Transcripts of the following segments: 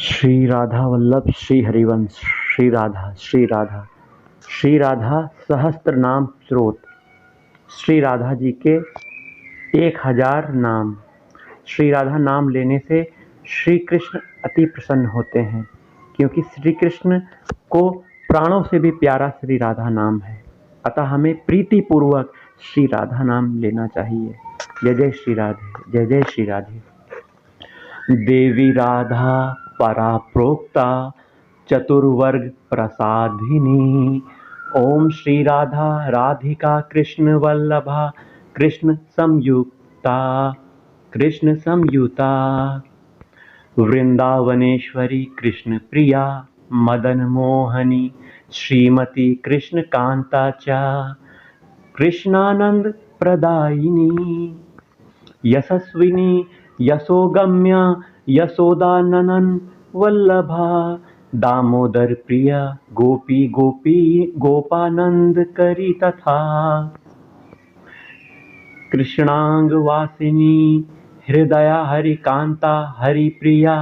श्री राधा वल्लभ श्री हरिवंश। श्री राधा श्री राधा श्री राधा सहस्त्र नाम स्रोत। श्री राधा जी के 1000 नाम। श्री राधा नाम लेने से श्री कृष्ण अति प्रसन्न होते हैं, क्योंकि श्री कृष्ण को प्राणों से भी प्यारा श्री राधा नाम है। अतः हमें प्रीति पूर्वक श्री राधा नाम लेना चाहिए। जय जय श्री राधे, जय जय श्री राधे। देवी राधा परा प्रोक्ता चतुर्वर्ग प्रसादिनी। ओम श्री राधा राधिका कृष्ण वल्लभा कृष्ण संयुक्ता कृष्ण संयुता। वृंदावनेश्वरी कृष्ण प्रिया मदन मोहनी श्रीमती कृष्ण कांता चा कृष्णानंद प्रदायिनी। यशस्विनी यशोगम्या यशोदाननन वल्लभा दामोदर प्रिया गोपी गोपी गोपानंद करी तथा। कृष्णांग वासिनी हृदया हरिकांता हरिप्रिया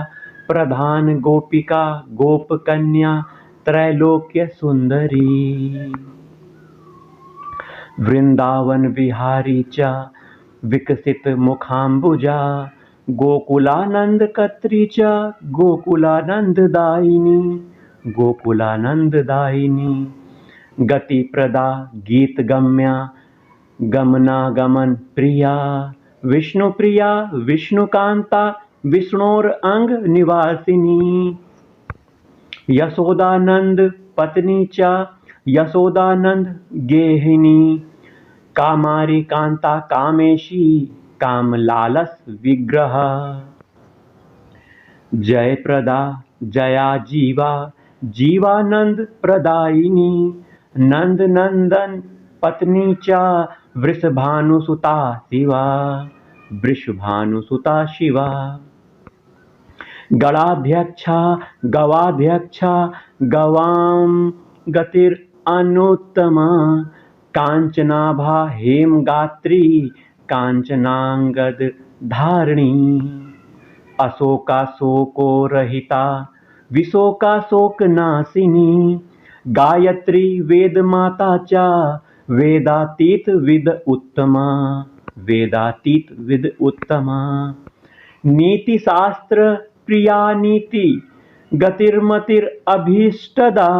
प्रधान गोपिका गोप कन्या त्रैलोक्य सुंदरी। वृंदावन विहारी च विकसित मुखाम्बुजा गोकुलानंद कत्री च गोकुलानंद दायिनी। गति प्रदा गीत गम्या गमनागमन प्रिया विष्णु प्रिया विष्णुकांता विष्णोर अंग निवासिनी। यशोदानंद पत्नी च यशोदानंद गेहिनी। कामारी कांता कामेशी कामलालस विग्रह। जय प्रदा जया जीवा जीवानंद प्रदायिनी। नंद नंदन पत्नी चा वृषभानुसुता शिवा। गणाध्यक्षा गवाध्यक्षा गवाम गतिर अनुत्तमा। कांचनाभा हेमगात्री कांचनांगद धारणी। अशोकाशोको रहिता विशोकाशोक नाशिनी। गायत्री वेद माता चा वेदातीत विद उत्तमा। नीति शास्त्र प्रिया नीति गतिर्मतिर अभीष्टदा।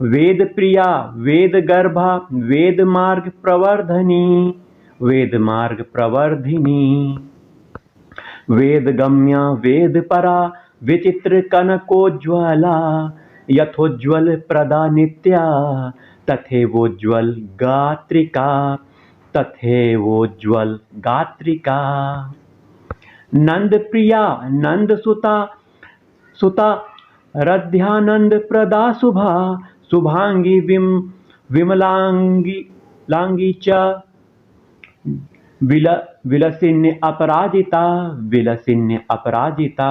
वेद प्रिया वेद गर्भा वेद मार्ग प्रवर्धिनी। वेद गम्या वेद परा विचित्र कनकोज्ज्वला। यथोज्वल प्रदा नित्या तथैवोज्वल गात्रिका। नंद प्रिया नंद सुता रध्यानंद प्रदा शुभा। शुभांगी विमलांगी च विलसिन्य अपराजिता।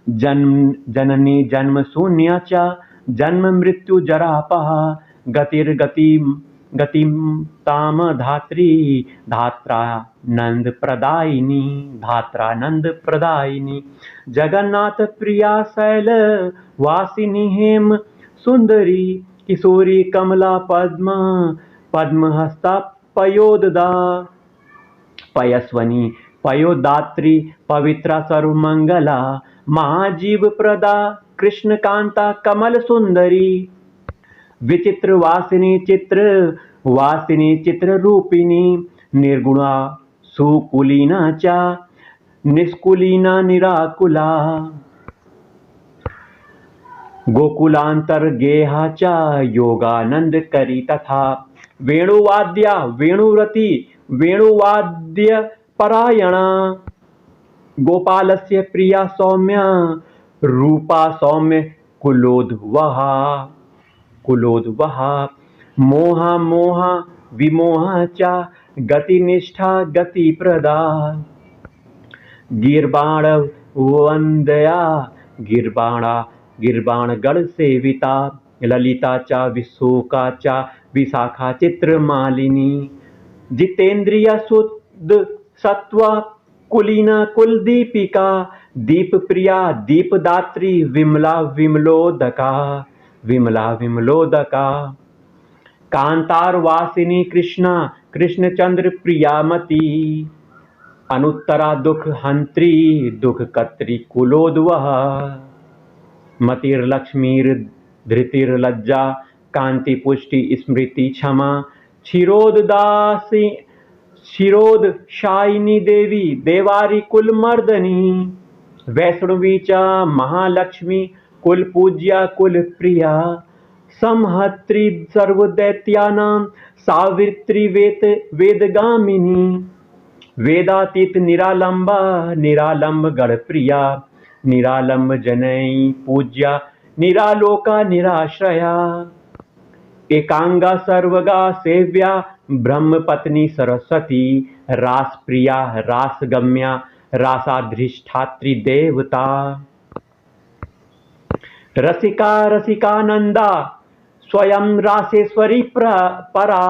जननी जन्म शून्य च जन्म मृत्यु जरापहा। गतिम ताम धात्रा नंद प्रदायिनी। जगन्नाथ प्रिया शैल वासिनी हेम सुंदरी। किशोरी कमला पद्महस्ता पयोददा। पयस्वनी पयोदात्री पवित्रा सर्वमंगला। महाजीव प्रदा कृष्ण कांता कमल सुंदरी। विचित्र वासिनी चित्र रूपिणी। निर्गुणा सुकुलीना चा निष्कुलीना निराकुला। गोकुलांतर गेहा चा योगानंद करी तथा। वेणुवाद्या वेणुरति वेणुवाद्य परायणा। गोपालस्य प्रिया सौम्या रूपा सौम्य कुलोद्वहा। मोहा विमोहा चा गतिनिष्ठा गतिप्रदा। गिरबाण वंदया गिरबाणगण सेविता। ललिता चा विशोका चा विशाखा चित्रमालिनी। जितेन्द्रिया शुद्ध सत्वा कुलीना कुलदीपिका। दीप प्रिया दीपदात्री विमला विमलोदका विमला विमलोदका कांतार वासिनी कृष्णा कृष्णचंद्र प्रियामती अनुत्तरा दुख हंत्री दुख कत्री कुलोद्वह मतिर्लक्ष्मीर धृतिर्लज्जा कांति पुष्टि स्मृति क्षमा क्षीरोददासी क्षीरोद शायिनी देवी देवारी कुल मर्दनी वैष्णवी च महालक्ष्मी कुल पूज्या कुल प्रिया संहत्री सर्वदैत्यानां सावित्री वेदगामिनी वेदातीत निरालंबा निरालंब गणप्रिया निरालंब जनई पूज्या निरालोका निराश्रया एकांगा सर्वगा सेव्या ब्रह्मपत्नी सरस्वती रास प्रिया रासगम्या रासाधिष्ठात्री देवता रसिका रसिकानंदा स्वयं रासेश्वरी परा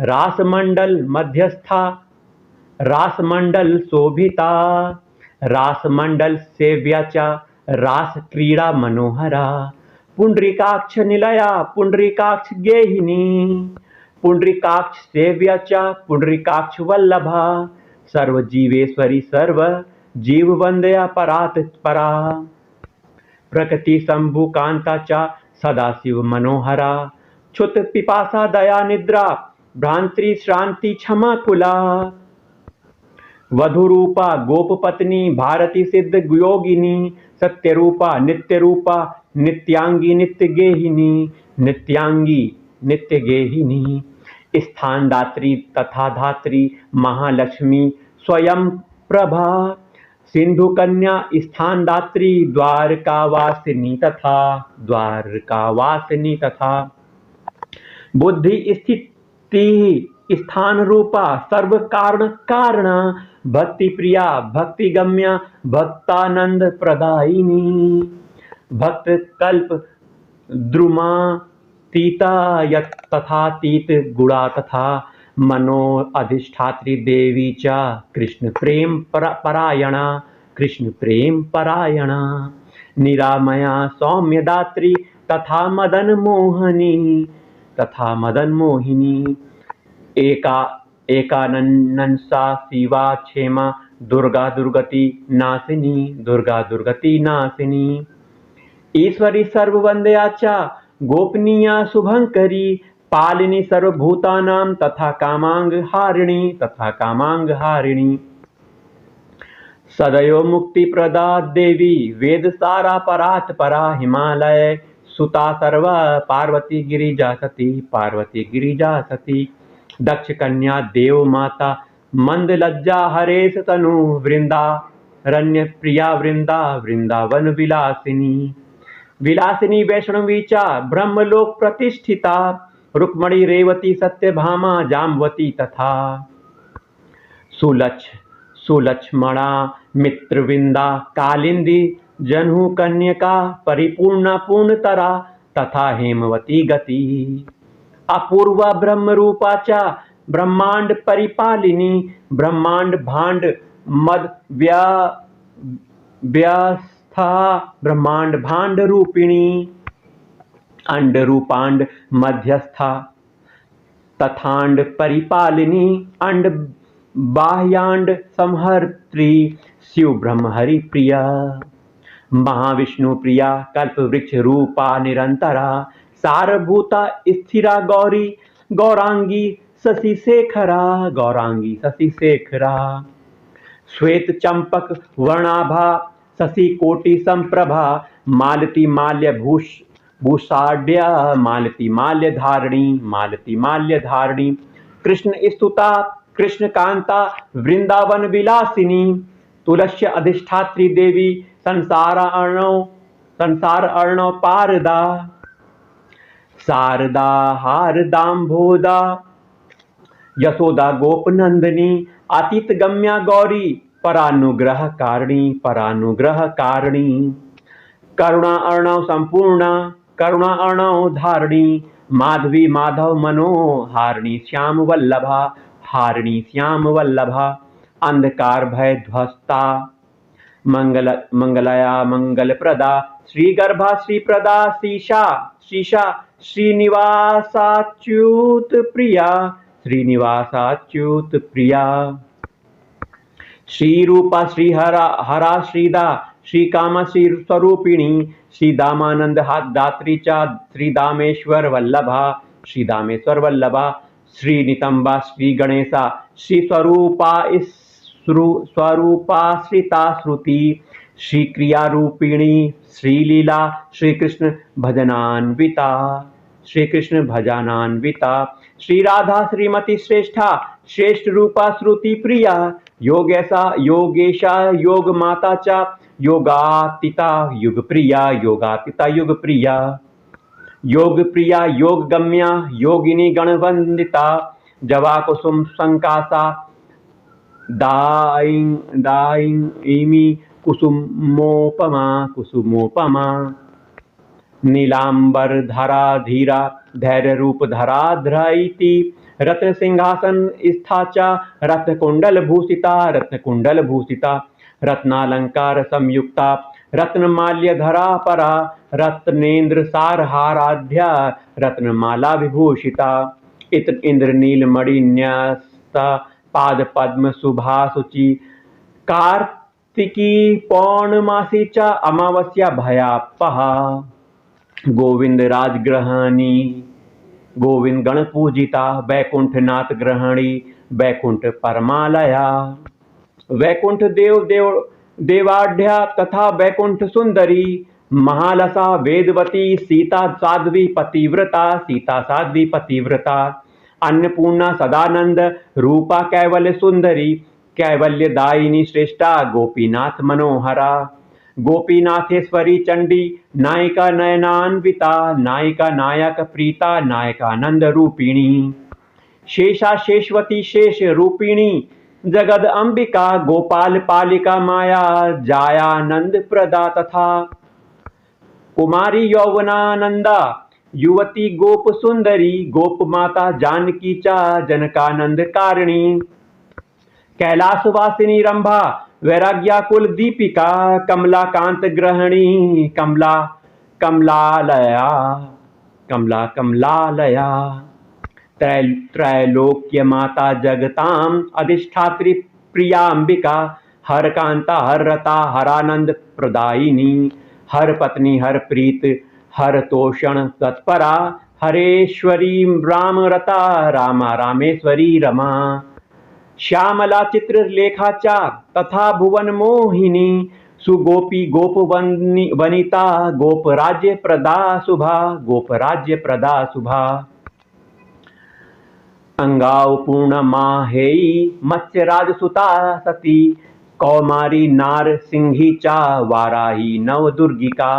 रासमंडल मध्यस्था रासमंडल शोभिता रासमंडल सेव्याचा रास क्रीडा मनोहरा पुंडरीकाक्ष निलया पुंडरीकाक्ष गेहिनी पुंडरीकाक्ष सेव्याचा पुंडरीकाक्ष वल्लभा सर्व जीवेश्वरी सर्व जीव वंदया परात परा प्रकृति शंभु कांताचा सदाशिव मनोहरा क्षुत पिपासा दया निद्रा भ्रांति श्रांति क्षमा कुला वधुरूपा गोपपत्नी भारती सिद्ध योगिनी सत्यरूपा नित्यांगी नित्यगेहिनी नित्यांगी नित्यगेहिनी स्थानदात्री तथा धात्री महालक्ष्मी स्वयं प्रभा सिंधु कन्या स्थानदात्री द्वारकावासिनी तथा बुद्धि स्थिति स्थान रूपा सर्व कारण कारणा भक्ति प्रिया भक्ति गम्या भक्तानंद प्रदायिनी भक्त कल्प द्रुमा तीता यत तथा तीत गुणा तथा मनो अधिष्ठात्री देवी चा कृष्ण प्रेम परायणा निरामया सौम्यदात्री तथा मदन मोहिनी एकाननसा शिवा क्षेमा दुर्गा दुर्गति नाशिनी ईश्वरी सर्ववंदयाचा गोपनीया शुभंकरी पालिनी सर्वभूतानां तथा कामांग हारिणी सदैव मुक्ति प्रदा देवी वेद सारा परात परा हिमालय सुता सर्व पार्वती गिरिजा सती दक्ष कन्या देव माता मंद लज्जा हरेश तनु वृंदारण्य प्रिया वृंदावन विलासिनी वैष्णवी चा ब्रह्मलोक प्रतिष्ठिता रुक्मणी रेवती सत्यभामा जाम्बवती तथा सुलक्ष्मणा मित्रविंदा कालिंदी जन्हु कन्यका परिपूर्णा पूर्णतरा तथा हेमवती गति अपूर्वा ब्रह्म रूपाचा ब्रह्मांड परिपालिनी ब्रह्मांड भांड मद व्यस्था ब्रह्मांड भांड रूपिणी अंड रूपांड मध्यस्था तथांड परिपालिनी अंड बाह्यांड संहर्त्री शिव ब्रह्म हरि प्रिया महाविष्णु प्रिया कल्प वृक्ष रूपा निरंतरा सारभूता स्थिरा गौरांगी शशि शेखरा श्वेत चंपक वर्णाभा शशि कोटि संप्रभा मालती माल्य भूषाढ्य मालती माल्य धारणी कृष्ण स्तुता कृष्ण कांता वृंदावन विलासिनी तुलस्य अधिष्ठात्री देवी संसार अर्णव पारदा शारदा हारदाम्भोदा यशोदा गोपनंदिनी अतीत गम्या गौरी परानुग्रह कारिणी करुणा अर्णव संपूर्णा करुणा अर्णव धारिणी माधवी माधव मनोहारिणी श्याम वल्लभा अंधकार भय ध्वस्ता मंगलया मंगलप्रदा श्रीगर्भा श्रीप्रदा शीशा श्रीनिवासाच्युत प्रिया श्रीनिवासाच्युत प्रिया श्रीरूपा श्रीहरा हरा श्रीदा श्रीकामा श्रीस्वरूपिणी श्रीदामानंद दात्री चा श्रीदामेश्वर वल्लभा श्रीदामेश्वर वल्लभा श्रीनितंबा श्रीगणेशा स्वरूपाश्रिता श्रुति श्रीक्रियारूपिणी श्रीलीला श्रीकृष्ण भजनान्विता श्रीकृष्ण भजनान्विता श्रीराधा श्रीमती श्रेष्ठा श्रेष्ठ रूपा श्रुति प्रिया योगेशा योग माता चा योगातीता युग प्रिया योग प्रिया योग गम्या योगिनी गणवंदिता जवा कुसुम संकासा दाइमी कुसुमोपमा नीलांबर धरा धीरा धैर्य रूप धरा ध्राइति रत्न सिंहासन स्थाचा रत्न कुंडल भूषिता रत्नालंकार संयुक्ता रत्नमाल्य धरा परा रत्नेन्द्र सारहाराध्या रत्नमाला विभूषिता इंद्रनील मणिन्यस्ता पाद पद्म शुभा शुचि कार्तिकी पौर्णमासी च अमावस्या भयापहा गोविंद राजग्रहणी गोविंद गण पूजिता वैकुंठनाथ ग्रहणी वैकुंठ परमालया वैकुंठ देवाढ़या तथा वैकुंठ सुंदरी महालसा वेदवती सीता साध्वी पतिव्रता अन्नपूर्णा सदानंद रूपा कैवल्य सुंदरी कैवल्यदायिनी श्रेष्ठा गोपीनाथ मनोहरा गोपीनाथेश्वरी चंडी नायिका नयनान्विता नायिका नायक प्रीता नायकानंद रूपिणी शेषा शेषवती शेष रूपिणी जगद अंबिका गोपाल पालिका माया जायानंद प्रदा तथा कुमारी यौवनानंदा युवती गोप सुंदरी गोप माता जानकी चा जनकानंद कारिणी कैलासवासिनी रंभा वैराग्याकुल दीपिका कमलाकांत ग्रहणी कमलालया त्रैलोक्य माता जगताम अधिष्ठात्री प्रियांबिका हर कांता हर रता हरानंद प्रदायिनी हर पत्नी हर प्रीत हर तोषण तत्परा हरेश्वरी राम रता रामेश्वरी रमा श्यामला चित्र लेखाचा तथा भुवन मोहिनी सुगोपी गोप वनिता गोप राज्य प्रदा शुभा अंगाव पूर्ण माहेयी मत्स्य राजसुता सती कौमारी नार सिंही चा वाराही नवदुर्गिका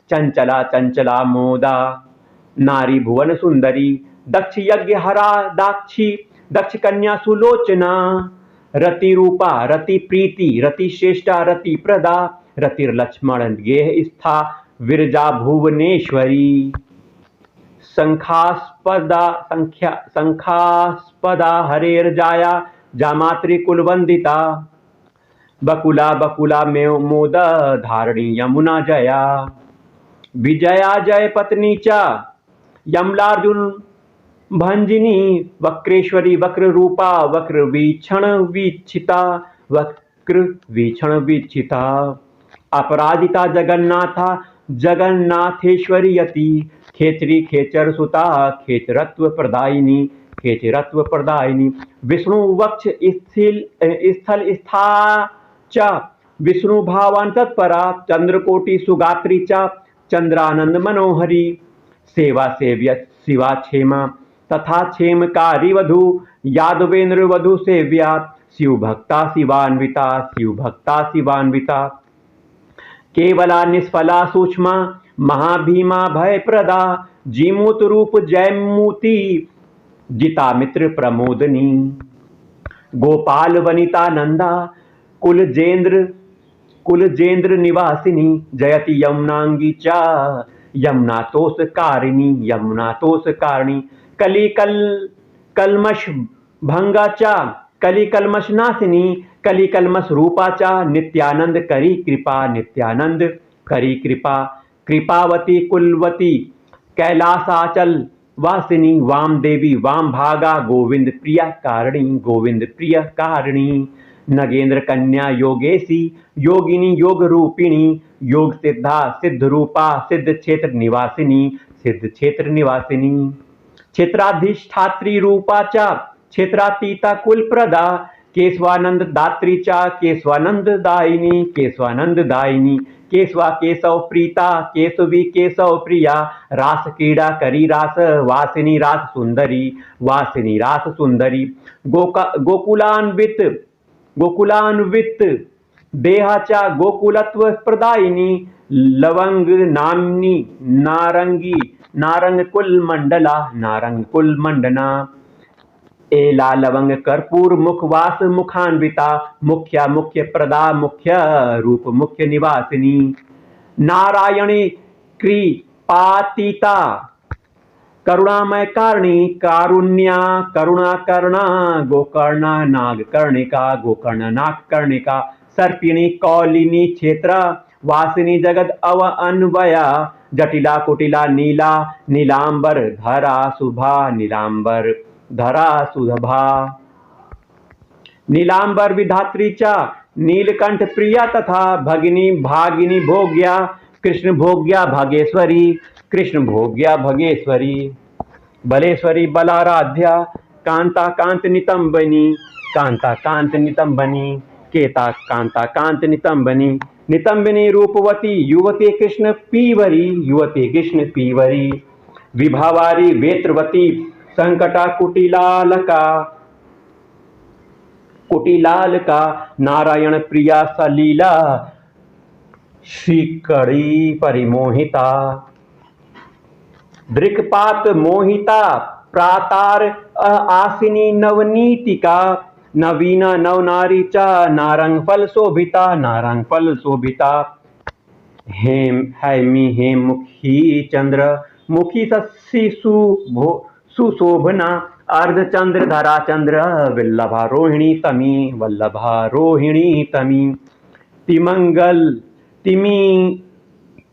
चंचला मोदा नारी भुवन सुंदरी दक्ष यज्ञ हरा दाक्षी दक्ष कन्या सुलोचना रति रूपा रति प्रीति रति श्रेष्ठा रति प्रदा रतिर्लक्ष्मण गेह स्था विरजा भुवनेश्वरी संख्यास्पदा हरेर्जाया जामात्री कुलवंदिता बकुला मोद धारणी यमुना जया विजया जय पत्नी चा यमलार्जुन भंजिनी वक्रेश्वरी वक्र रूपा वक्र वीक्षण वीक्षिता अपराजिता जगन्नाथेश्वरी यति खेचरी खेचर सुता खेचरत्व प्रदायिनी विष्णु वक्ष स्थल स्था च विष्णु भावान तत्परा चंद्रकोटि सुगात्री च चंद्रानंद मनोहरी सेवा सेव्य शिवा क्षेमा तथा क्षेमकारी वधु यादवेंद्र वधु सेव्या शिव भक्ता शिवान्विता केवला निष्फला सूक्ष्मा महाभीमा भय प्रदा जीमूत रूप जयमूति जिता मित्र प्रमोदनी गोपाल वनिता नंदा कुलजेंद्र निवासिनी जयति यमुनांगी चा यमुनातोष कारिणी कली कलमश भंगा चा कलिकल्मषनाशिनी कलिकल्मष रूपा च नित्यानंद करी कृपा नित्यानंद करी कृपा कृपावती कुलवती कैलासाचल वासिनी वाम देवी वाम भागा गोविंद प्रिया कारिणी गोविंद प्रिय कारिणी नगेंद्र कन्या योगेशी योगिनी योग रूपिणी योग सिद्धा सिद्ध रूपा सिद्ध क्षेत्र निवासिनी सिद्ध क्षेत्र निवासिनी क्षेत्राधिष्ठात्री रूपा च क्षेत्रातीता कुल प्रदा केशवानंद दात्री च केशवानंद दायिनी केशवानंद दायिनी केशवा केशव प्रीता केशवी केशव प्रिया रास क्रीड़ा करी रास वासिनी रास सुंदरी वासिनी रास सुंदरी गोकुलान्वित गोकुलान्वित देहाचा गोकुलत्व प्रदायिनी लवंग नामिनी नारंगी नारंग कुल मंडला नारंग कुल मंडना एला लवंग कर्पूर मुखवास मुखान्विता मुख्या मुख्य प्रदा मुख्य रूप मुख्य निवासिनी नारायणी कृपातीता करुणामय कारणी कारुण्या करुणा कर्णा गोकर्णा नाग कर्णिका गोकर्ण नाग कर्णिका सर्पिणी कौलिनी क्षेत्र वासिनी जगद अव अन्वया जटिला कुटिला नीला नीलांबर धरा शुभा नीलांबर धरा सुधभा नीलांबर विधात्री च नीलकंठ प्रिया तथा भगिनी भागिनी भोग्या कृष्ण भोग्या भागेश्वरी कृष्ण भोग्या भगेश्वरी बलेश्वरी बलाराध्या कांता कांत नितंबनी कांता कांत नितंबनी केता कांता कांत नितंबनी नितंबिनी रूपवती युवती कृष्ण पीवरी युवती कृष्ण पीवरी विभावारी वेत्रवती संकटा कुटिलालका कुटिलालका नारायण प्रिया सलीला श्रीकड़ी परिमोहिता दृक्पात मोहिता प्रातार आसिनी नवनीतिका नवीना नवनारी च नारंग फल शोभिता नारंग फल शोभिता हेम हैमी हेम मुखी चंद्र मुखी सस्सी सुशोभना अर्धचंद्र धरा चंद्र वल्लभा रोहिणी तमी वल्लभा रोहिणी तमी तिमंगल तिमी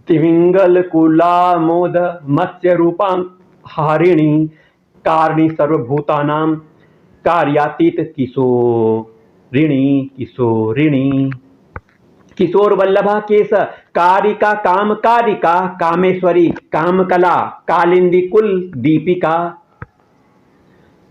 तिमिंगल कुला मोद मत्स्य रूपा हारिणी कारणी सर्वभूतानां कार्यातीत किशोरिणी किशोरिणी किशोर वल्लभा केश कारिका काम कारिका कामेश्वरी कामकला कालिंदी कुल दीपिका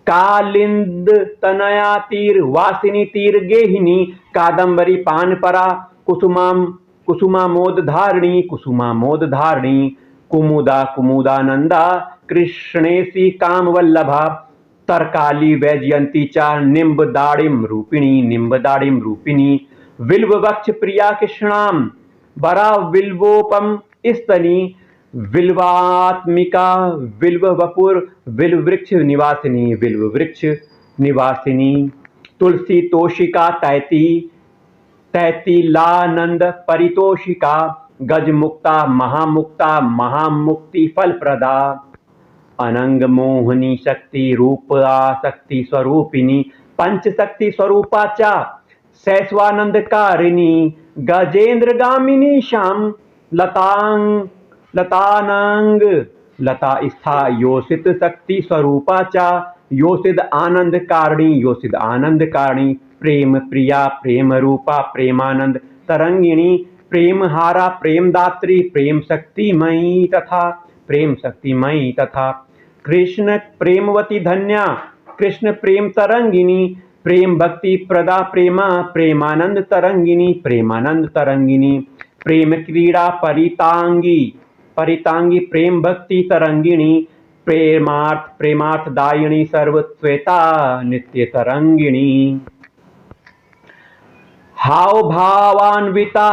कालिंद तनया तीर वासिनी तीर गेहिनी कादंबरी पानपरा कुसुमाम कुसुमा मोद धारणी कुसुमा मोद धारणी कुमुदा कुमुदानंदा कृष्णेशी काम वल्लभा तरकाली वैजयंती चा निम्ब दाड़िम रूपिणी विल्व वक्ष प्रिया कृष्णाम बरा विल्वोपम स्तनी विल्वात्मिका विल्व वपुर विल्व वृक्ष निवासिनी तुलसी तोषिका तैती तैतीलानंद परितोषिका गजमुक्ता महामुक्ति फलप्रदा अनंग मोहनी शक्ति रूप आसक्ति स्वरूपिणी पंच शक्ति स्वरूपा चा शैशवानंदकारिणी गजेंद्र गामिनी श्याम लतानांग लता स्था योषित शक्ति स्वरूपा चा योषिद आनंद कारिणी प्रेम प्रिया प्रेम रूपा प्रेमानंद तरंगिणी प्रेम हारा प्रेम दात्री प्रेम शक्तिमयी तथा कृष्ण प्रेमवती धन्या कृष्ण प्रेम तरंगिनी प्रेम भक्ति प्रदा प्रेमा प्रेमानंद तरंगिनी प्रेम क्रीड़ा परितांगी प्रेम भक्ति तरंगिणी प्रेमार्थ दायिनी सर्वत्वेता नित्य तरंगिणी हाव भावान्विता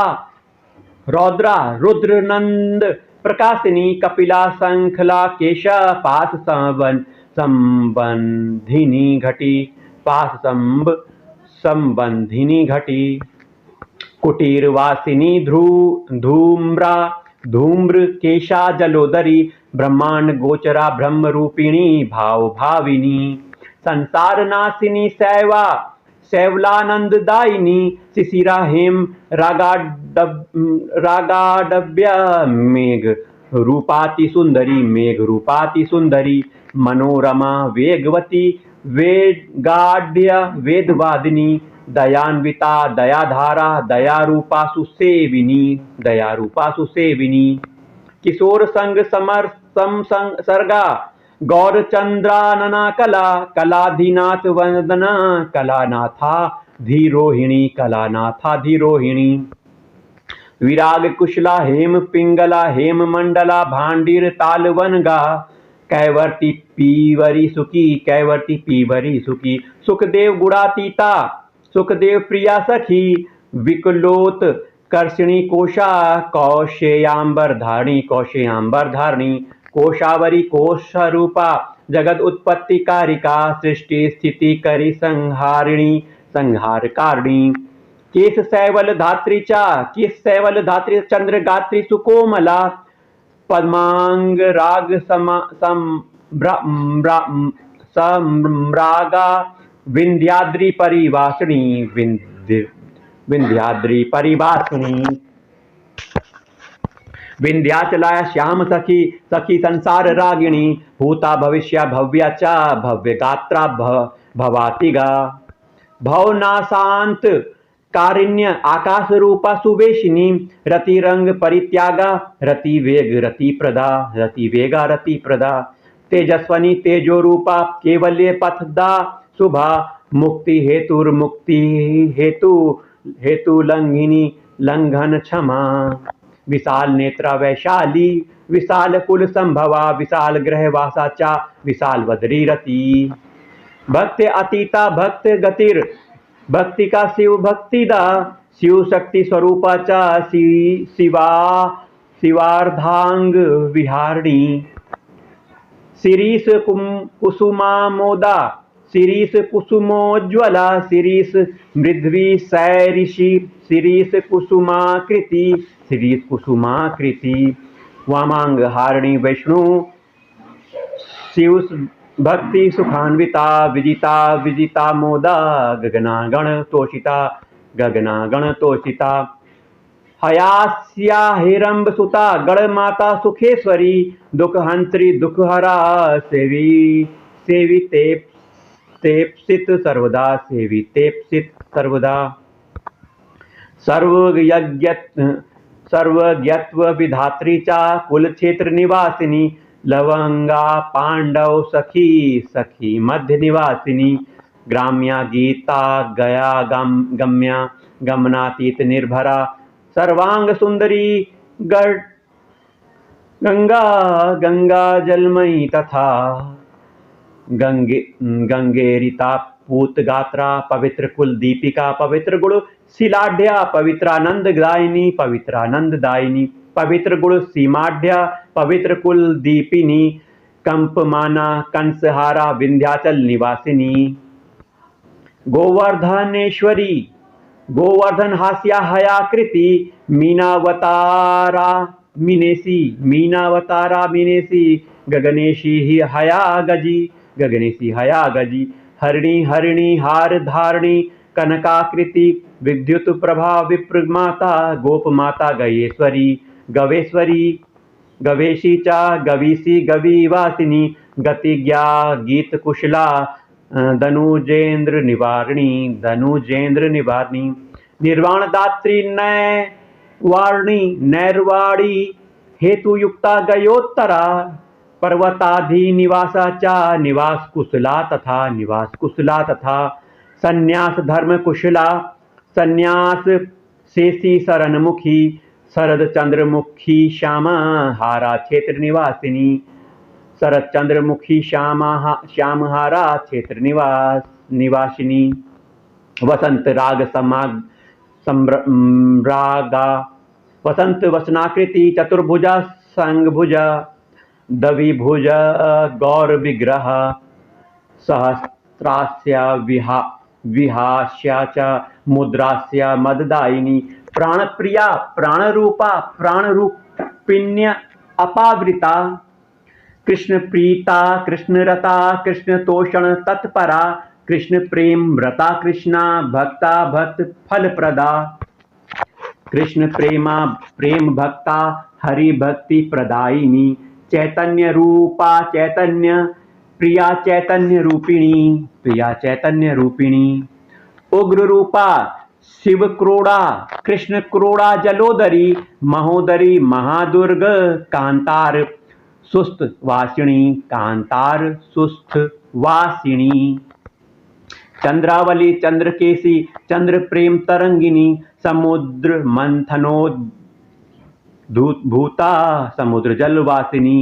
रौद्रा रुद्रनंद प्रकाशिनी कपिला संखला केश पास संबंधिनी घटी कुटीरवासिनी धूम्र केशा जलोदरी ब्रह्मांड गोचरा ब्रह्म रूपिणी भाव भाविनी संसार नाशिनी सैवा शैवलानंददायिनी शिशिरा हेम रागाडव्य मेघ रूपाति सुंदरी मनोरमा वेगवती वेगाढ्य वेदवादिनी दयान्विता दयाधारा दयारूपा सुसेविनी किशोर संग समर संसर्गा गौरचंद्रानना कला कलाधीनाथ वंदना कलानाथा धीरोहिणी विराग कुशला हेम पिंगला हेम मंडला भांडीर तालवनगा कैवर्ती पीवरी सुखी सुखदेव गुणातीता सुखदेव प्रिया सखी विकलोत कर्षिणी कोशा कौशेयांबर धारणी कोशावरी कोशरूपा जगद उत्पत्ति कारिका सृष्टि स्थिति करी संहारकारिणी केश सैवल धात्री चंद्र गात्री सुकोमला पद्मांग राग सम्रागा विंध्याद्रि परिवासिनी विंध्याचलाय श्याम सखी संसार रागिणी भूता भविष्या भव्या च भव्य गात्रा भवातिगा भवनाशांत कारिण्य आकाश रूपा सुवेशिनी रतिरंग परित्यागा रति प्रदा तेजस्वनी तेजो रूपा केवल्य पथदा शुभा मुक्ति हेतु लंघिनी लंघन क्षमा विशाल नेत्रा वैशाली विशाल कुल संभवा विशाल ग्रह वासा चा विशाल वदरी रति भक्त अतीता भक्त गतिर भक्ति का शिव भक्तिदा शिव शक्ति स्वरूपाचा शिवार्धांग विहारिणी शिरीष कुसुमा मोदा शिरीष कुसुमोज्वला शिरीष मृद्वी सैरिषि शिरीष कुसुमाकृति वामांग हारिणी वैष्णु शिव भक्ति सुखान्विता विजिता मोदा गगनागण तोषिता हयास्या हिरंब सुता गण माता सुखेश्वरी दुखहंत्री दुखहरा सेवी तेप्सित सर्वदा सर्वज्ञत्व विधात्री चा कुल क्षेत्र निवासिनी लवंगा पांडव सखी मध्य निवासिनी ग्राम्या गीता गया गम्या गमनातीत निर्भरा सर्वांग सुंदरी गंगा जलमयी तथा गंगेरिता पूत गात्रा पवित्र कुल दीपिका पवित्र गुण शिलाढ़या पवित्रानंद दायिनी पवित्र गुण सीमाढ़या पवित्र कुल दीपिनी कंपमाना कंसहारा विंध्याचल निवासिनी गोवर्धनेश्वरी गोवर्धन हास्या हयाकृति मीनावतारा मिनेसी गगनेशी हया गजी हरिणी हार धारणी कनकाकृति विद्युत प्रभा विप्र माता गोप माता गवेश्वरी गवेशी चा गवीसी गवीवासिनी गतिज्ञा गीत कुशला धनुजेन्द्र निवारणी निर्वाण दात्री नैर्वाणी हेतुयुक्ता गयोत्तरा पर्वताधि निवासा चा निवास कुशला तथा संन्यास धर्म कुशला संन्यास शेषी शरणमुखी शरद चंद्रमुखी श्यामा हारा क्षेत्र निवासिनी शरद चंद्रमुखी श्यामहारा क्षेत्र निवासिनी वसंत राग सम्रागा वसंत वसनाकृति चतुर्भुजा संगभुजा दविभुज गौर विग्रह सहस्रास्या विहास्या च मुद्रास्या मददायिनी प्राणप्रिया प्राणरूपा प्राणरूपिण्य अपावृता कृष्ण प्रीता कृष्णरता कृष्ण तोषण तत्परा कृष्ण प्रेम व्रता कृष्णा भक्ता भक्त फल प्रदा। कृष्ण प्रेमा प्रेम भक्ता हरि भक्ति प्रदायिनी। चैतन्य रूपा चैतन्य प्रिया चैतन्य रूपिणी, प्रिया चैतन्य रूपिणी। उग्र रूपा शिव क्रोड़ा कृष्ण क्रोड़ा जलोदरी, महोदरी महादुर्ग कांतार सुस्त वासिनी, कांतार सुस्त वासिनी। चंद्रावली चंद्रकेशी चंद्र प्रेम तरंगिनी, समुद्र मंथनोद्भूता समुद्र जलवासिनी।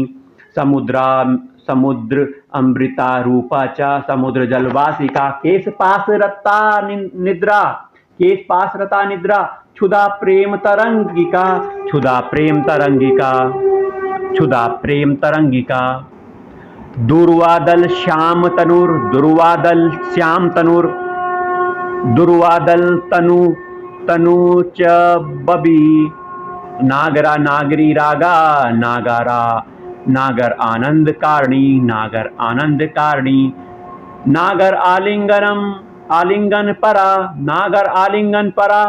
समुद्र अमृता रूपा च समुद्र जलवासिका। केश पास रता निद्रा, केश पास रता निद्रा। क्षुधा प्रेम तरंगिका, क्षुधा प्रेम तरंगिका, क्षुधा प्रेम तरंगिका। दुर्वादल श्याम तनुर, दुर्वादल श्याम तनुर। दुर्वादल तनु तनु च बबी। नागरा नागरी रागा, नागरा नागर आनंद कारणी, नागर आनंद कारणी। नागर आलिंगनम आलिंगन परा, नागर आलिंगन परा।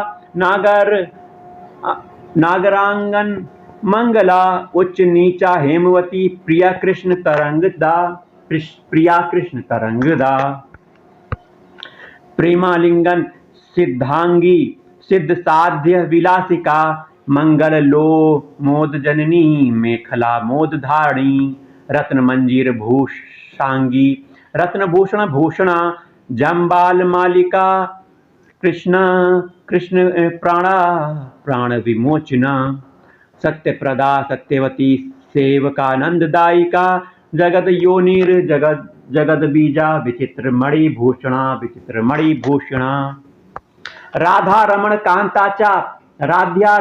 नागरांगन मंगला। उच्च नीचा हेमवती, प्रिया कृष्ण तरंगदा, प्रिया कृष्ण तरंगदा। प्रेमालिंगन सिद्धांगी सिद्ध साध्य विलासिका। मंगल लो मोद जननी, मेखला मोद धारणी। रत्न मंजीर भूषांगी, रत्न भूषण भूषणा। जम्बाल मालिका कृष्ण कृष्ण प्राणा, प्राण विमोचना। सत्यप्रदा सत्यवती सेवकानंददायिका। जगद योनिर जगद बीजा, विचित्र मणिभूषणा, विचित्र मणिभूषणा। राधा रमण कांताचा, राध्या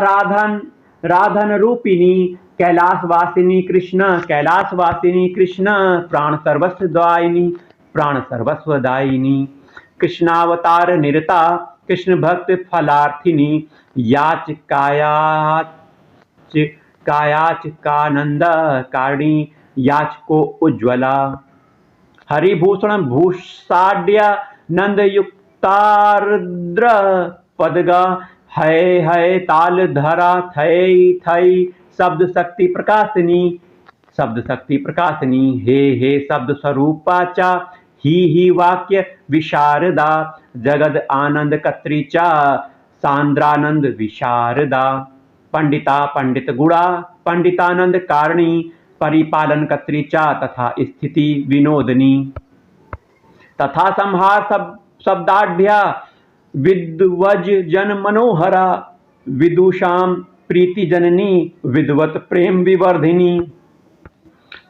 राधन रूपिणी। कैलासवासिनी कृष्ण, कैलासवासिनी कृष्ण। प्राण सर्वस्वदायिनी, प्राण सर्वस्वदायिनी। कृष्णावतार निरता, कृष्ण भक्त फलार्थिनी। याचकानंद कारणी, याचको उज्ज्वला। हरिभूषण भूषाढ्य नंद युक्तार्द्र पदगा। है ताल धरा थई थई, शब्द शक्ति प्रकाशिनी, शब्द शक्ति प्रकाशिनी। हे शब्द स्वरूपाचा, ही वाक्य विशारदा। जगद आनंद कत्रीचा, सांद्रानंद विशारदा। पंडिता पंडित गुणा, पंडितानंद कारणी। परिपालन कत्रीचा, तथा स्थिति विनोदनी। तथा संहार शब्दाढ्या, विद्वज जन मनोहरा। विदुषाम प्रीति जननी, विद्वत प्रेम विवर्धिनी।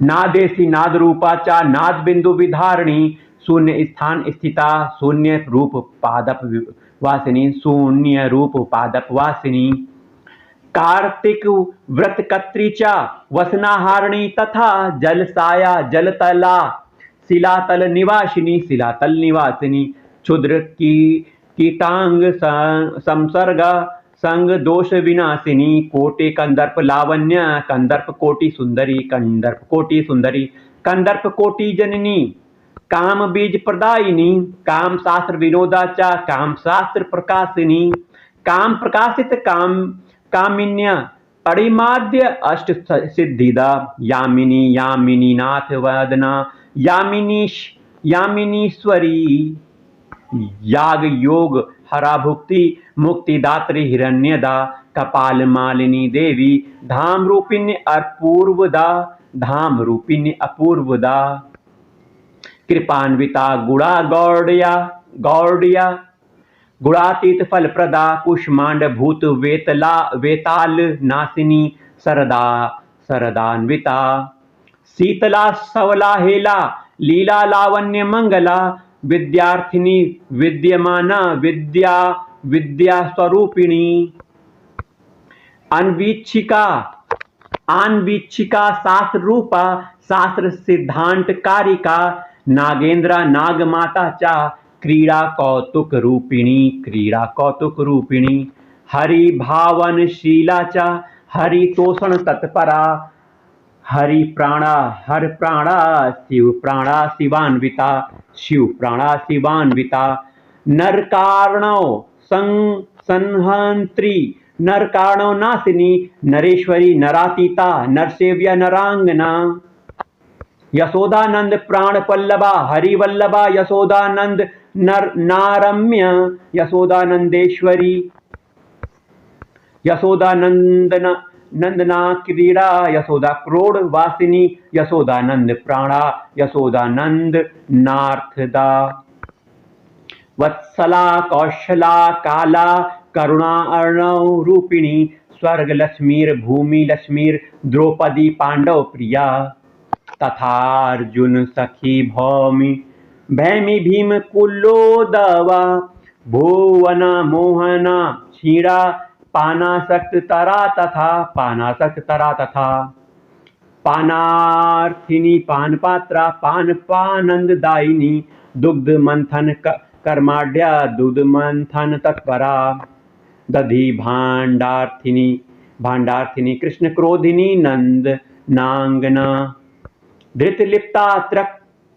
नादेशी नाद रूपाचा, नाद बिंदु विधारणी। शून्य स्थान स्थिता, शून्य रूप पादप वासिनी, शून्य रूप पादप वासिनी। कार्तिक व्रत कत्रीचा, वसनाहारिणी। तथा जलसाया जलतला, शिलातल निवासिनी, शिलातल निवासिनी। क्षुद्र की कीटांग संसर्ग संग दोष विनाशिनी। कोटि कंदर्प लावण्य, कंदर्प कोटि सुंदरी, कंदर्प कोटि सुंदरी। कंदर्प कोटि जननी, काम बीज प्रदायिनी। काम शास्त्र विनोदाचा, काम शास्त्र प्रकाशिनी। काम प्रकाशित कामिन्य अणिमाद्य अष्ट सिद्धिदा। यामिनी यामिनी नाथ वदना, यामिनीश्वरी। याग योग हरा भुक्ति, मुक्तिदात्री हिरण्यदा। कपाल मालिनी देवी, धाम रूपिण्य अपूर्वदा, धाम रूपिण्य अपूर्वदा। कृपान्विता गुणा गौड़िया, गौड़िया। गुणातीत फल प्रदा, कुष्मांड भूत वेताल नासिनी। सरदा सरदान्विता। शीतला सवला हेला, लीला लावण्य मंगला। विद्यार्थिनी विद्यमाना, विद्या स्वरूपिणी। अन्वीक्षिका शास्त्र रूपा, शास्त्र सिद्धांत कारिका। नागेंद्रा नागमाता चा, क्रीड़ा कौतुक रूपिणी, क्रीड़ा कौतुक रूपिणी। हरि भावन शीला चा, हरि तोषण तत्परा। हरि प्राणा हर प्राणा शिव प्राणा शिवान्विता शिव प्राणा शिवान्विता नरकार्णव संहंत्री नरकार्णव नाशिनी नरेश्वरी नरातीता नरसेव्या नरांगना यशोदानंद प्राण पल्लवा हरिवल्लभा यशोदानंद नारम्य यशोदानंदेश्वरी यशोदानंदन नंदना क्रीड़ा यशोदा क्रोड़ वासिनी यशोदानंद प्राणा यशोदानंद नार्थदा वत्सला कौशला काला करुणा अर्णव रूपिणी स्वर्ग लक्ष्मीर भूमि लक्ष्मीर द्रौपदी पांडव प्रिया तथा अर्जुन सखी भौमि भैमी भीम कुलोदवा भुवन मोहना क्षीरा पानासक्त तरा तथा पानार्थिनी पानपात्रा पानपानंददायिनी दुग्ध मंथन कर्माढ्या दुग्ध मंथन तत्परा दधि भांडार्थिनी कृष्ण क्रोधिनी नंद नांगना धृतलिप्ता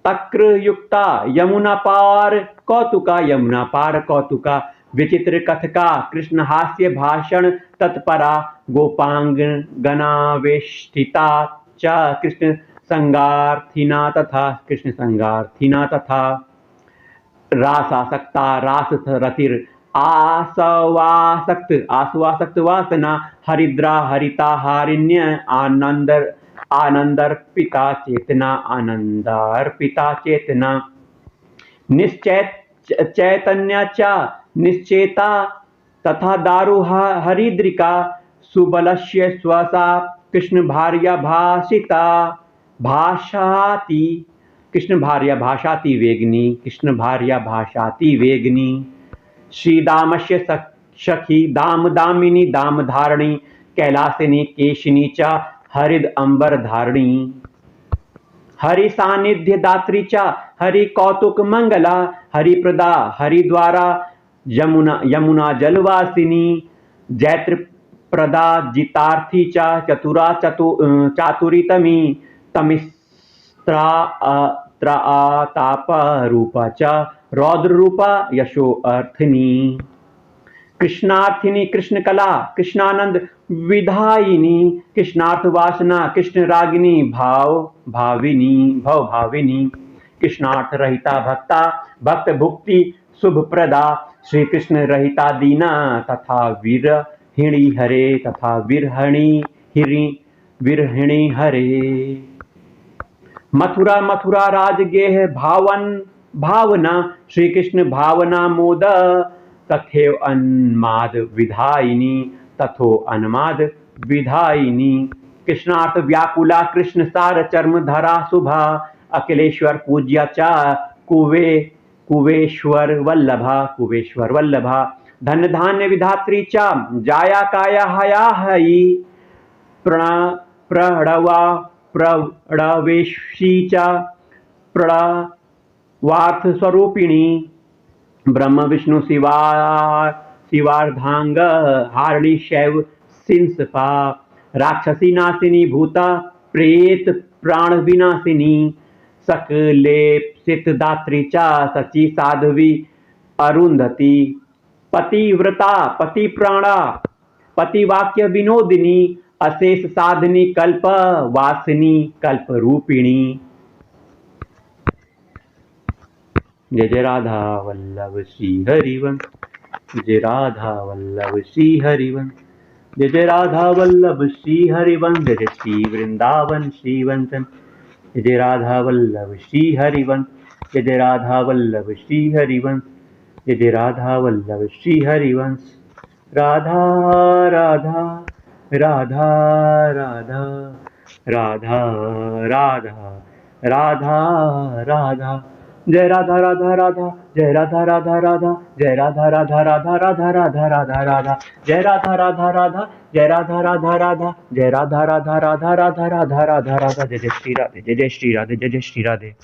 तक्र युक्ता यमुना पार कौतुका विचित्र कथका कृष्ण हास्य भाषण तत्परा गोपांगनावेष्टिता च कृष्ण संगार्थिना तथा रासासक्ता रास रतिर आसवासक्त वासना हरिद्रा हरिता हारिण्य आनंदर्पिता चेतना चैतन्याचा निश्चेता तथा दारु हरिद्रिका सुबलस्य स्वसा कृष्ण भार्या भाषाति वेगनी श्रीदामस्य सखी दामदामिनी दामधारिणी कैलासिनी केशिनी च हरिद अंबर धारिणी हरि सानिध्य दात्री च हरि कौतुक मंगला हरिप्रदा हरिद्वारा यमुना जलवासिनी जैत्र प्रदा जितार्थी च चतुरा चातुरीतमी तमिस्त्रा ताप रूपा च रौद्र रूपा यशो अर्थनी कृष्णार्थिनी कृष्णकला कृष्णानंद विधायिनी कृष्णार्थ वासना कृष्ण रागिनी भवभाविनी कृष्णार्थ रहिता भक्ता भक्त भुक्ति शुभ प्रदा श्री कृष्ण रहिता दीना तथा विरहिणी हरे मथुरा राजगेह भावना श्री कृष्ण भावना मोद तथेव अन्माद विधायिनी कृष्णार्थ व्याकुला कृष्ण सार चर्म धरा शुभा अखिलेश्वर पूज्या च कुवेश्वर वल्लभा धन धान्य विधात्री च जाया काया हया हई प्रणवेशी च प्रणवार्थ स्वरूपिणी ब्रह्म विष्णु शिवार्धांग हारिणी शैव सिंसपा राक्षसी नासिनी भूता प्रेत प्राण विनाशिनी सकलेप्सित दात्री चा सची साध्वी अरुंधति पतिव्रता पतिप्राणा पतिवाक्य विनोदिनी अशेष साधनी कल्प वासिनी कल्प रूपिणी जय जय राधा वल्लभ श्री हरिवंश जय राधा वल्लभ श्री हरिवंश जय जय राधा वल्लभ श्री हरिवंश जय जय श्री वृंदावन श्री वंशन जय जय राधा वल्लभ श्री हरिवंश जय जय राधा वल्लभ श्री हरिवंश जय जय राधा वल्लभ श्री हरिवंश राधा राधा राधा राधा राधा राधा राधा राधा जय राधा राधा राधा जय राधा राधा राधा जय राधा राधा राधा राधा राधा राधा राधा जय राधा राधा राधा जय राधा राधा राधा जय राधा राधा राधा राधा राधा राधा राधा जय जय श्री राधे जय जय श्री राधे जय जय श्री राधे।